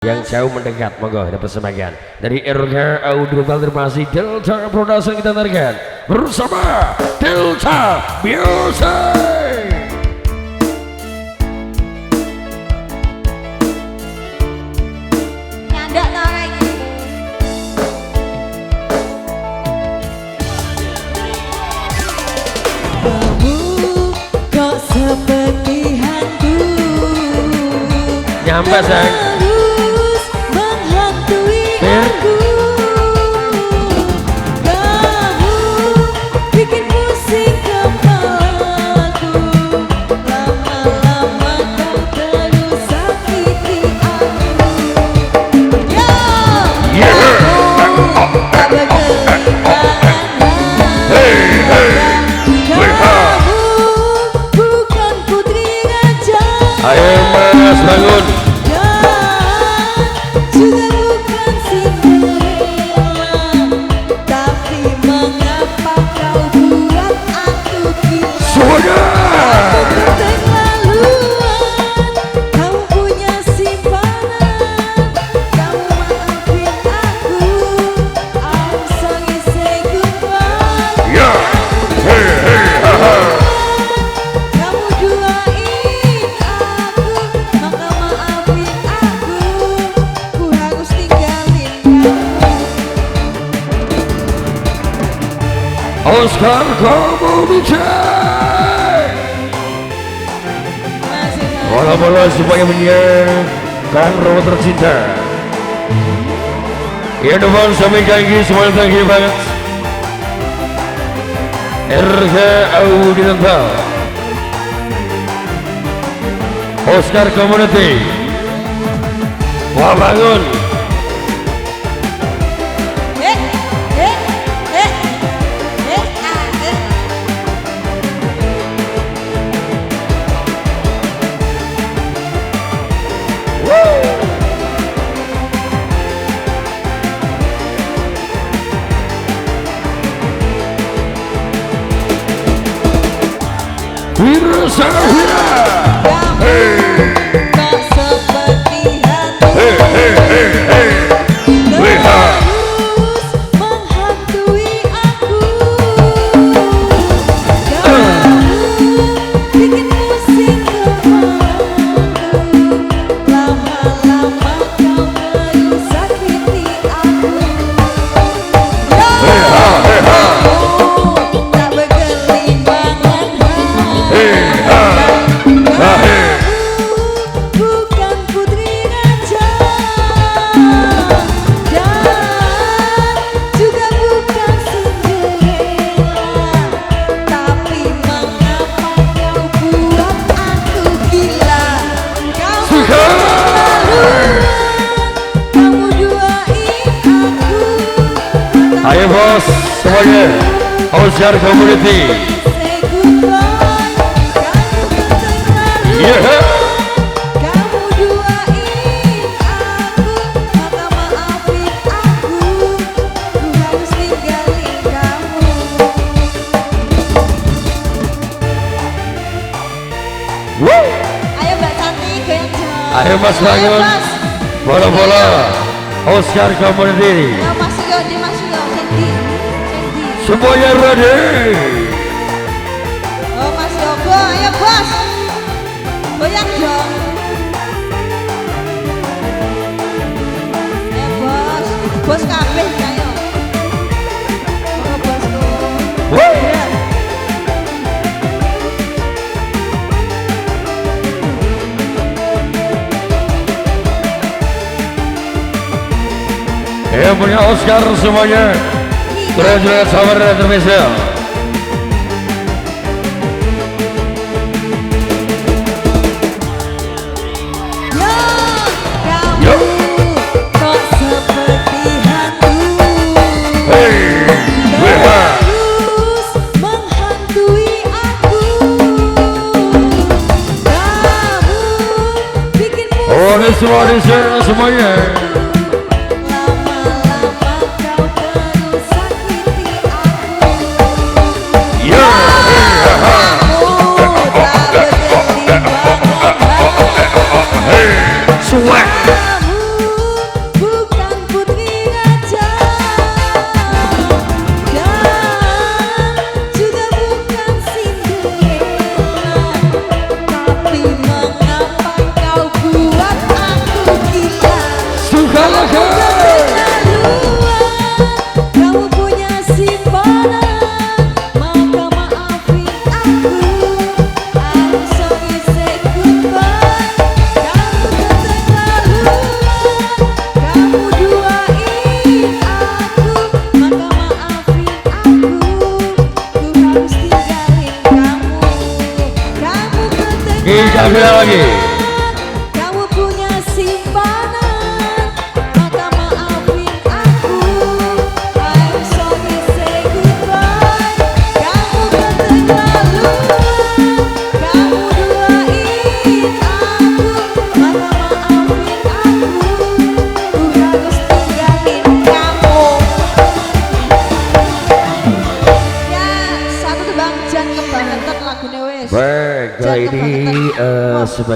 yang jauh mendekat, monggo ada persembahan dari RK Audio Transformasi Delta Production kita tarikan bersama Delta Music. Nyandak tarik. Kamu kok seperti hantu. Nyampe sayang. Aku. Kamu bikin pusing kepalaku. Lama-lama kau terus sakiti aku. Ya, kamu tak Kamu bukan putri raja. Ayo Mas bangun. Oscar Community. Bola-bola semuanya menyiapkan rawat tercinta. Ya depan sampai kaki semuanya thank banget. RK Audio Oscar Community. Wah bangun. Wira Sahira. Kau seperti hantu. Terus menghantui aku. Kamu bikin pusing kepalaku. Lama-lama kau terus sakiti aku. Tak berkelimbangan bukan putri raja dan juga bukan Cinderella, tapi mengapa kau buat aku gila? Kau keterlaluan, kamu duain aku. Ayo bos semuanya Oscar Community. Kamu duain aku, maka maafin aku, ku harus tinggalin kamu. Ayo Mbak Santi goyang dong. Ayo Mas bangun. Bola-bola Oscar Community. Ayo masuk yuk, dimasuk yuk, Sandy. Semuanya ready. Oh Mas Yogo, ayo bos. Goyang dong. Ayo bos, bos kabeh ayo. Oh bosku. Iya. Yang punya Oscar semuanya. Keren-keren sabar dan termesel. Kamu kok seperti hantu. Terus menghantui aku. Kamu bikin Oh ini semua di sana semuanya. lama-lama kau terus sakiti aku. Kamu tak berkelimbangan. Swag. Kamu Silakan. Kamu punya simpanan, maka maafin aku. I'm sorry, say goodbye. Kamu keterlaluan, kamu duain aku, maka maafin aku. Ku harus tinggalin kamu. Kamu Kita bilang lagi. kamu punya simpanan, maka maafin aku. I'm sorry, say goodbye. Kamu keterlaluan, kamu duain aku, maka maafin aku. Ku harus tinggalin kamu. Ya, satu tuh Bang, jangan kebangetan lagunya wes. Baik, kali Jangan ini kebangetan. sebagai